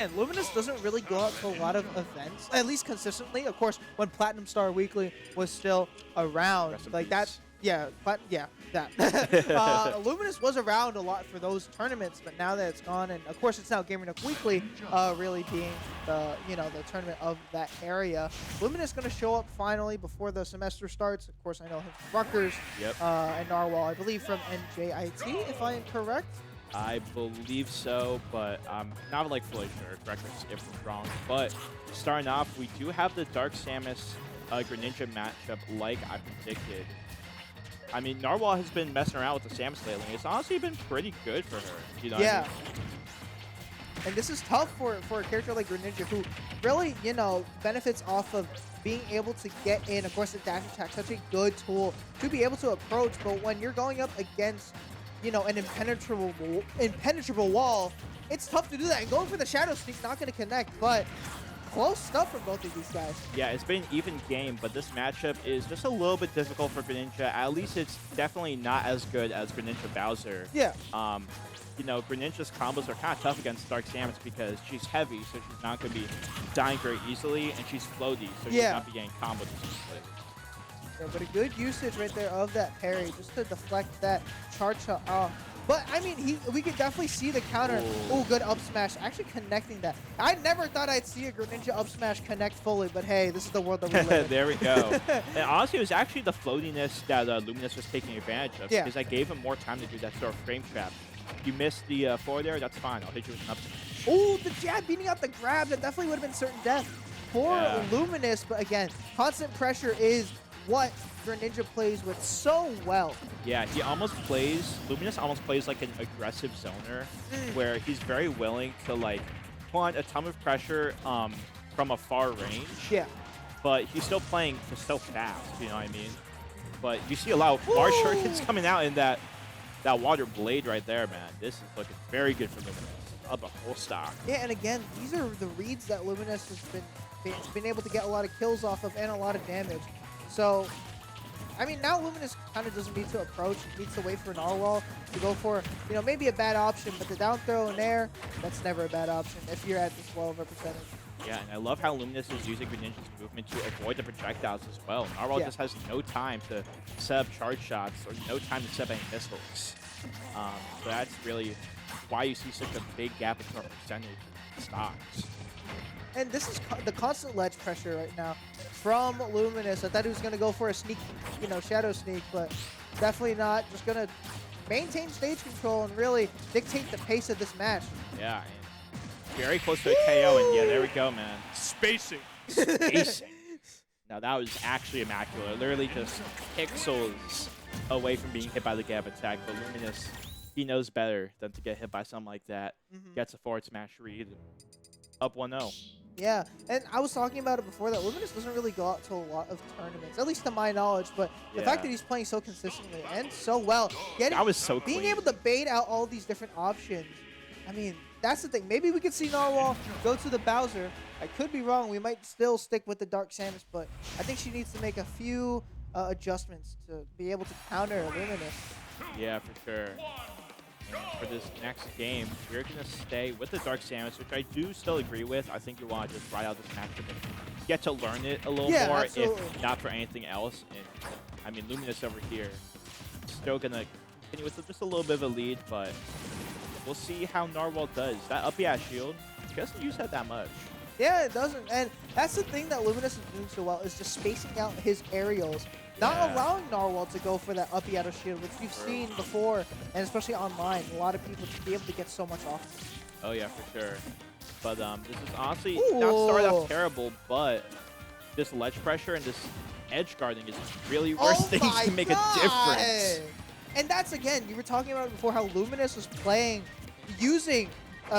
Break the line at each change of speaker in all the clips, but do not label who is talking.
And Luminous doesn't really go out to a lot of events, at least consistently. Of course, when Platinum Star Weekly was still around,
Rest in
like that,
peace.
yeah, but yeah, that. Luminous was around a lot for those tournaments, but now that it's gone, and of course it's now Gamer Nook Weekly, really being the the tournament of that area. Luminous going to show up finally before the semester starts. Of course, I know him from Rutgers,
Yep.
and Narwhal, I believe from NJIT, if I am correct.
I believe so, but I'm not like fully sure. Correct me if I'm wrong. But starting off, we do have the Dark Samus Greninja matchup like I predicted. I mean, Narwhal has been messing around with the Samus lately. It's honestly been pretty good for her. You know what I mean?
And this is tough for a character like Greninja, who really, benefits off of being able to get in. Of course, the dash attack, such a good tool to be able to approach. But when you're going up against, an impenetrable wall, it's tough to do that. And going for the Shadow Sneak, not going to connect, but close stuff from both of these guys.
Yeah, it's been an even game, but this matchup is just a little bit difficult for Greninja. At least it's definitely not as good as Greninja Bowser.
Yeah.
Greninja's combos are kind of tough against Dark Samus because she's heavy, so she's not going to be dying very easily, and she's floaty, so she's not be getting comboed as easily.
Yeah, but a good usage right there of that parry just to deflect that charge shot off. But, I mean, we could definitely see the counter. Oh, good up smash. Actually connecting that. I never thought I'd see a Greninja up smash connect fully, but hey, this is the world that we live in.
There we go. And honestly, it was actually the floatiness that Luminous was taking advantage of, because I gave him more time to do that sort of frame trap. If you missed the forward there, that's fine. I'll hit you with an up smash.
Oh, the jab beating out the grab. That definitely would have been certain death for Luminous. But again, constant pressure is what Greninja plays with so well.
Yeah, Luminous almost plays like an aggressive zoner, where he's very willing to like put on a ton of pressure from a far range.
Yeah.
But he's still playing just so fast, you know what I mean? But you see a lot of Mars Shurikens coming out in that water blade right there, man. This is looking very good for Luminous. Up a whole stock.
Yeah, and again, these are the reads that Luminous has been able to get a lot of kills off of and a lot of damage. So, I mean, now Luminous kind of doesn't need to approach. He needs to wait for Narwhal to go for, maybe a bad option, but the down throw in air, that's never a bad option if you're at this low of a percentage.
Yeah, and I love how Luminous is using Greninja's movement to avoid the projectiles as well. Narwhal just has no time to set up charge shots or no time to set up any missiles. So that's really why you see such a big gap in terms of percentage of stocks.
And this is the constant ledge pressure right now from Luminous. I thought he was going to go for a sneak, shadow sneak, but definitely not. Just going to maintain stage control and really dictate the pace of this match.
Yeah, and very close to a KO, and yeah, there we go, man.
Spacing.
Now that was actually immaculate. Literally just pixels away from being hit by the gap attack, but Luminous, he knows better than to get hit by something like that. Gets a forward smash read. Up 1-0.
Yeah, and I was talking about it before that Luminous doesn't really go out to a lot of tournaments, at least to my knowledge, but the fact that he's playing so consistently and so well,
that was so
being
clean.
able to bait out all these different options, I mean, that's the thing. Maybe we could see Narwhal go to the Bowser. I could be wrong. We might still stick with the Dark Samus, but I think she needs to make a few adjustments to be able to counter Luminous.
Yeah, for sure. For this next game, we're going to stay with the Dark Samus, which I do still agree with. I think you want to just ride out this matchup and get to learn it a little more,
absolutely.
if not for anything else. And I mean, Luminous over here, still going to continue with just a little bit of a lead, but we'll see how Narwhal does. That up air shield, he doesn't use that much.
Yeah, it doesn't. And that's the thing that Luminous is doing so well, is just spacing out his aerials. Not allowing Narwhal to go for that up Yato shield, which we've seen before, and especially online. A lot of people to be able to get so much off.
Oh, yeah, for sure. But this is honestly not started off terrible, but this ledge pressure and this edge guarding is really worse things to make a difference.
And that's, again, you were talking about it before, how Luminous was playing, using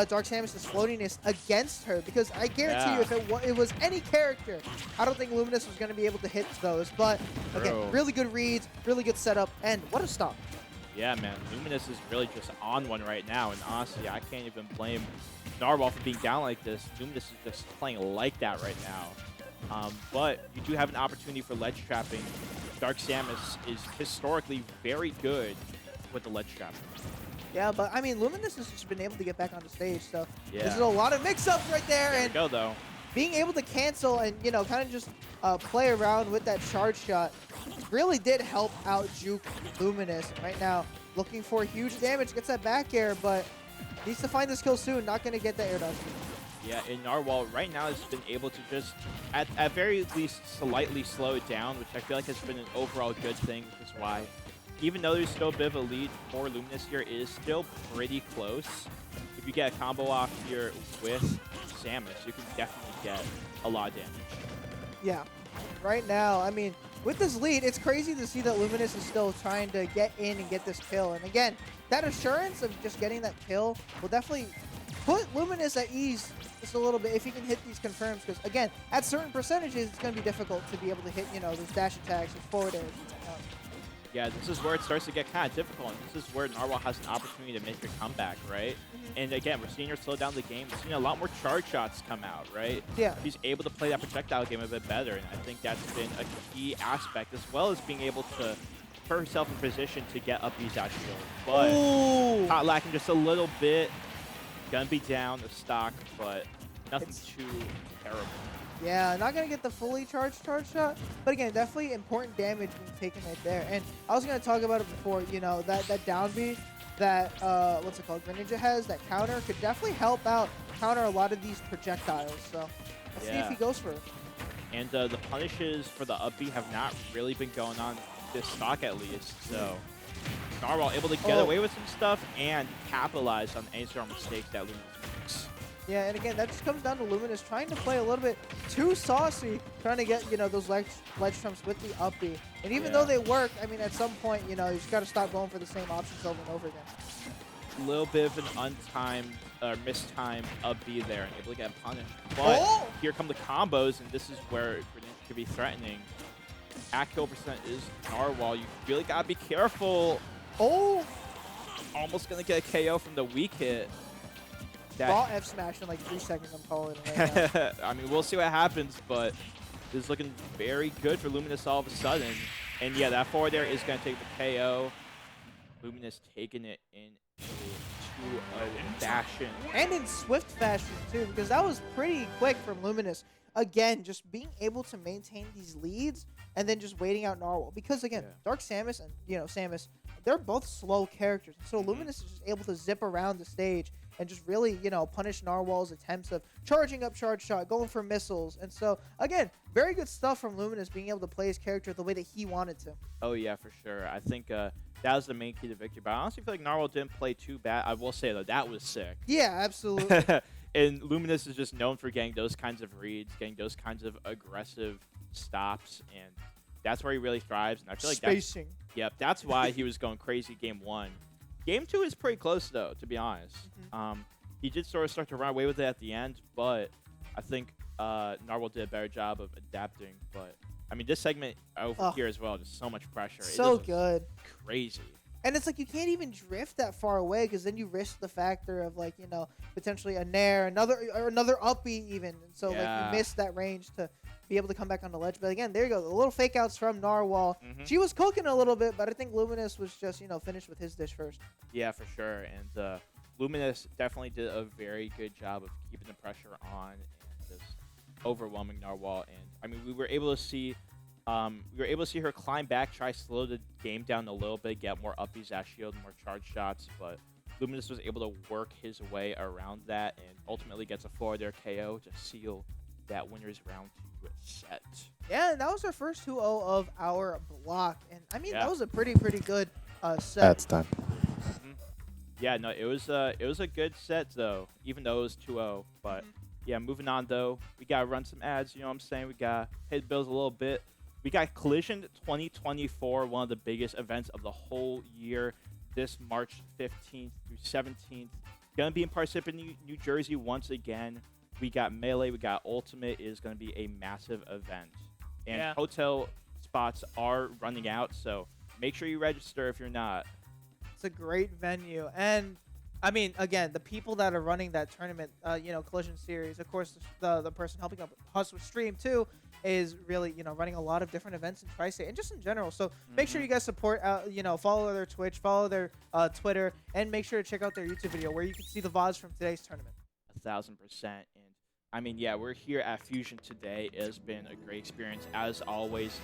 Dark Samus' floatiness against her, because I guarantee you if it was any character, I don't think Luminous was going to be able to hit those. But again, really good reads, really good setup, and what a stop.
Yeah, man, Luminous is really just on one right now, and honestly, I can't even blame Narwhal for being down like this. Luminous is just playing like that right now. But you do have an opportunity for ledge trapping. Dark Samus is historically very good with the ledge trapping.
Yeah, but I mean, Luminous has just been able to get back on the stage, so
Yeah.
this is a lot of mix-ups right there,
There we
and
go, though.
being able to cancel and, you know, kind of just play around with that charge shot really did help out juke Luminous. And right now, looking for huge damage, gets that back air, but needs to find this kill soon. Not going to get the air dodge.
Yeah, and Narrwall right now has been able to just, at very least, slightly slow it down, which I feel like has been an overall good thing, which is why, even though there's still a bit of a lead for Luminous here, it is still pretty close. If you get a combo off here with Samus, you can definitely get a lot of damage.
Yeah, right now, I mean, with this lead, it's crazy to see that Luminous is still trying to get in and get this kill. And again, that assurance of just getting that kill will definitely put Luminous at ease just a little bit if he can hit these confirms. Because again, at certain percentages, it's going to be difficult to be able to hit, you know, those dash attacks, those forward airs.
Yeah, this is where it starts to get kind of difficult. And this is where Narrwall has an opportunity to make a comeback, right? And again, we're seeing her slow down the game. We're seeing a lot more charge shots come out, right?
Yeah.
She's able to play that projectile game a bit better, and I think that's been a key aspect, as well as being able to put herself in position to get up these out shield. But hot lacking just a little bit. Gonna be down the stock, but nothing too terrible.
Yeah, not going to get the fully charged charge shot, but again, definitely important damage being taken right there. And I was going to talk about it before, you know, that down B that, what's it called, Greninja has, that counter could definitely help out counter a lot of these projectiles. So let's see if he goes for it.
And the punishes for the up B have not really been going on this stock at least, so Narrwall able to get away with some stuff and capitalize on any sort of mistakes that Luminous makes.
Yeah, and again, that just comes down to Luminous trying to play a little bit too saucy, trying to get, you know, those ledge trumps with the up B. And even though they work, I mean, at some point, you know, you just got to stop going for the same options over and over again.
A little bit of an untimed or mistimed up B there and able to get punished. But here come the combos, and this is where Greninja could be threatening. At kill percent is Narrwall. You really got to be careful. Almost going to get a KO from the weak hit.
Raw F smash in like 3 seconds, I'm calling it right now.
I mean, we'll see what happens, but this is looking very good for Luminous all of a sudden. And yeah, that forward there is going to take the KO. Luminous taking it in a fashion.
And in swift fashion, too, because that was pretty quick from Luminous. Again, just being able to maintain these leads and then just waiting out Narrwall. Because, again, Dark Samus and, you know, Samus, they're both slow characters. So Luminous is just able to zip around the stage and just really, you know, punish Narwhall's attempts of charging up charge shot, going for missiles. And so, again, very good stuff from Luminous being able to play his character the way that he wanted to.
Oh, yeah, for sure. I think that was the main key to victory. But I honestly feel like Narwhal didn't play too bad. I will say, though, that was sick.
Yeah, absolutely.
And Luminous is just known for getting those kinds of reads, getting those kinds of aggressive stops, and that's where he really thrives. And I feel like
spacing.
That's why he was going crazy game 1. Game 2 is pretty close, though, to be honest. He did sort of start to run away with it at the end, but I think Narrwal did a better job of adapting. But, I mean, this segment over here as well, just so much pressure.
So good.
Crazy.
And it's like you can't even drift that far away because then you risk the factor of, like, you know, potentially a nair, another up B even. And so, like, you miss that range to be able to come back on the ledge. But again, there you go. The little fake outs from Narrwall. She was cooking a little bit, but I think Luminous was just, you know, finished with his dish first.
Yeah, for sure. And Luminous definitely did a very good job of keeping the pressure on and just overwhelming Narrwall. And I mean, we were able to see her climb back, try to slow the game down a little bit, get more up B's dash shield, more charge shots, but Luminous was able to work his way around that and ultimately gets a forward air KO to seal that winner's round 2 set.
Yeah, and that was our first 2-0 of our block. And I mean, that was a pretty good set.
That's done.
Yeah, no, it was a good set though, even though it was 2-0. But yeah, moving on though, we gotta run some ads. You know what I'm saying? We gotta pay the bills a little bit. We got Collision 2024, one of the biggest events of the whole year, this March 15th through 17th. Gonna be in Parsippany, New Jersey once again. We got Melee, we got Ultimate. It is gonna be a massive event. And hotel spots are running out, so make sure you register if you're not.
It's a great venue. And I mean, again, the people that are running that tournament, Collision Series, of course, the person helping us with stream too, is really, running a lot of different events in Tri-State and just in general. So make sure you guys support, follow their Twitch, follow their Twitter, and make sure to check out their YouTube video where you can see the VODs from today's tournament.
1,000%. And I mean, yeah, we're here at Fusion today. It has been a great experience as always.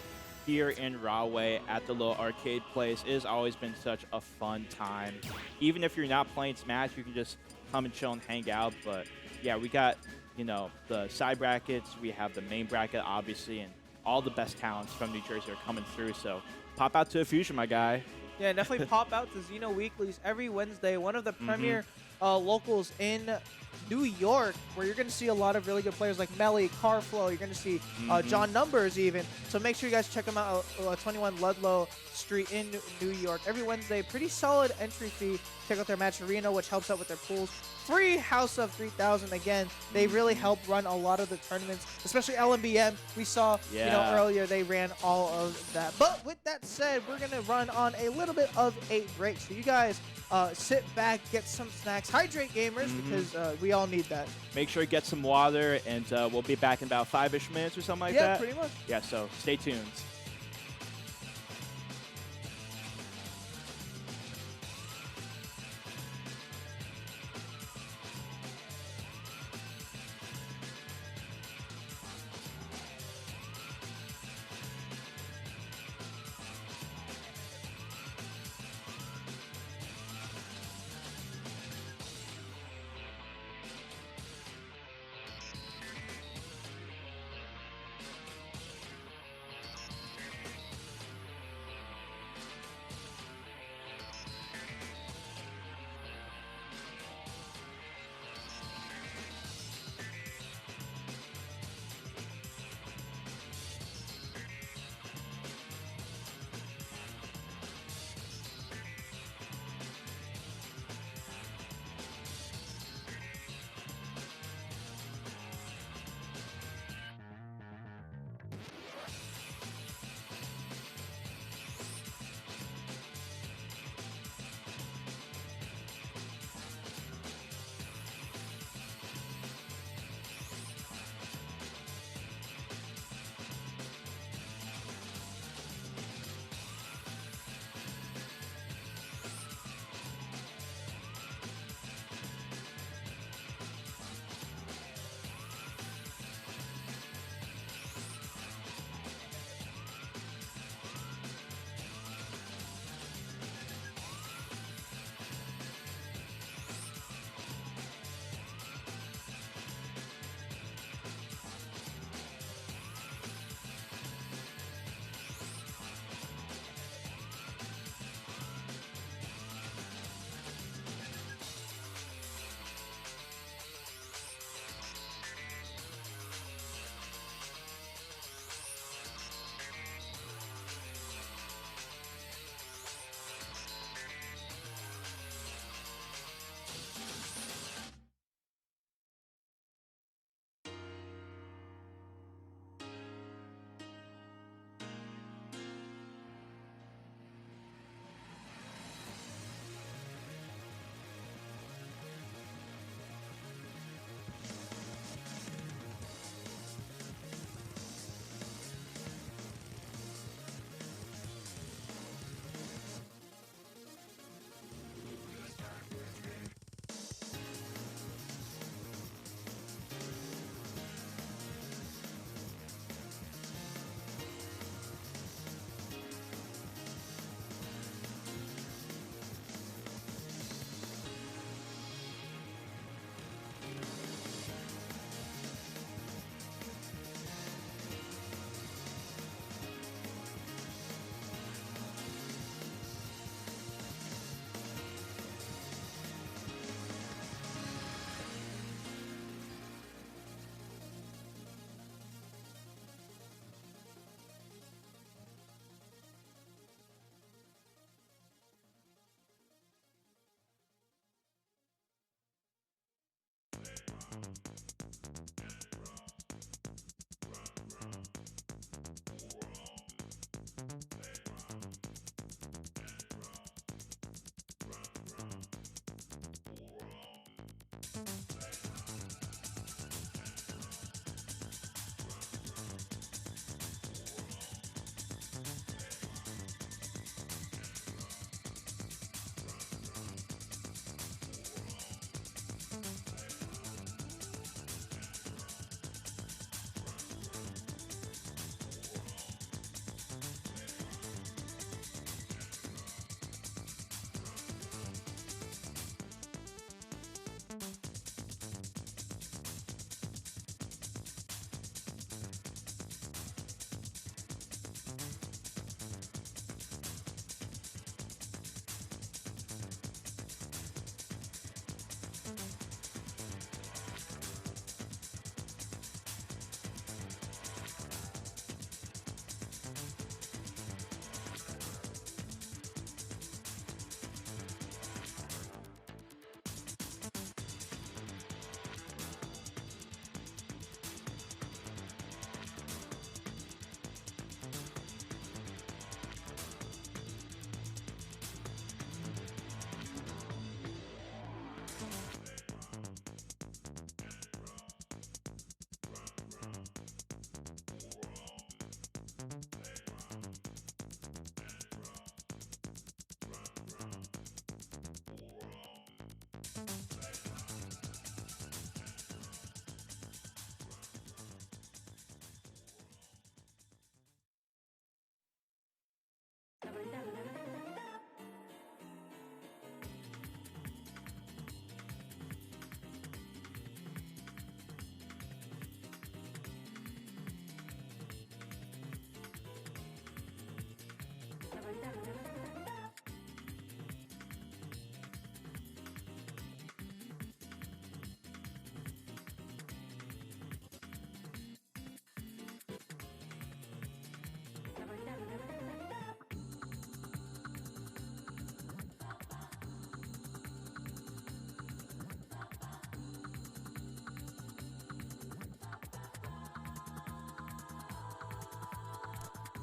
Here in Rahway at the little arcade place, it has always been such a fun time. Even if you're not playing Smash, you can just come and chill and hang out. But yeah, we got, the side brackets, we have the main bracket, obviously, and all the best talents from New Jersey are coming through. So pop out to a Fusion, my guy.
Yeah, definitely pop out to Xeno Weeklies every Wednesday. One of the premier locals in New York, where you're going to see a lot of really good players like Melly, Carflow. You're going to see John Numbers even. So make sure you guys check them out. 21 Ludlow Street in New York. Every Wednesday, pretty solid entry fee. Check out their match arena, which helps out with their pools. Free House of 3000. Again, they really help run a lot of the tournaments, especially LMBM. We saw, earlier they ran all of that. But with that said, we're going to run on a little bit of a break. So you guys sit back, get some snacks, hydrate gamers, because we all need that.
Make sure you get some water, and we'll be back in about 5-ish minutes or something like that.
Yeah, pretty much.
Yeah, so stay tuned.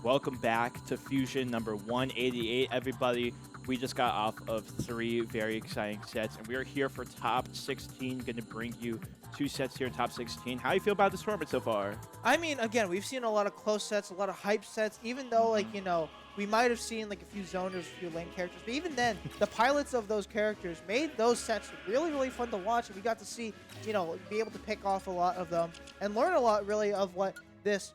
Welcome back to Fusion number 188, everybody. We just got off of 3 very exciting sets, and we are here for top 16. Going to bring you 2 sets here in top 16. How do you feel about this tournament so far?
I mean, again, we've seen a lot of close sets, a lot of hype sets, even though, like, you know, we might have seen, like, a few zoners, a few lane characters. But even then, the pilots of those characters made those sets really, really fun to watch. And we got to see, you know, be able to pick off a lot of them and learn a lot, really, of what this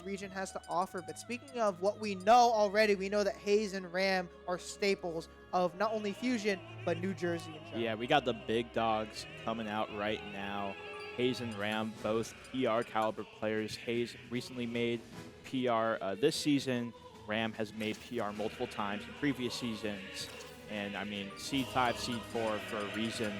region has to offer. But speaking of what we know already, we know that Hayes and Ram are staples of not only Fusion, but New Jersey in general.
Yeah, we got the big dogs coming out right now. Hayes and Ram, both PR caliber players. Hayes recently made PR this season. Ram has made PR multiple times in previous seasons. And I mean, Seed 5, Seed 4 for a reason.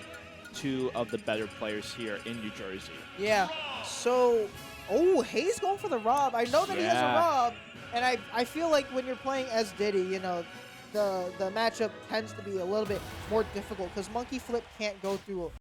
2 of the better players here in New Jersey.
Yeah, so, oh, Hayes going for the Rob. I know that he has a Rob, and I feel like when you're playing as Diddy, you know, the matchup tends to be a little bit more difficult because Monkey Flip can't go through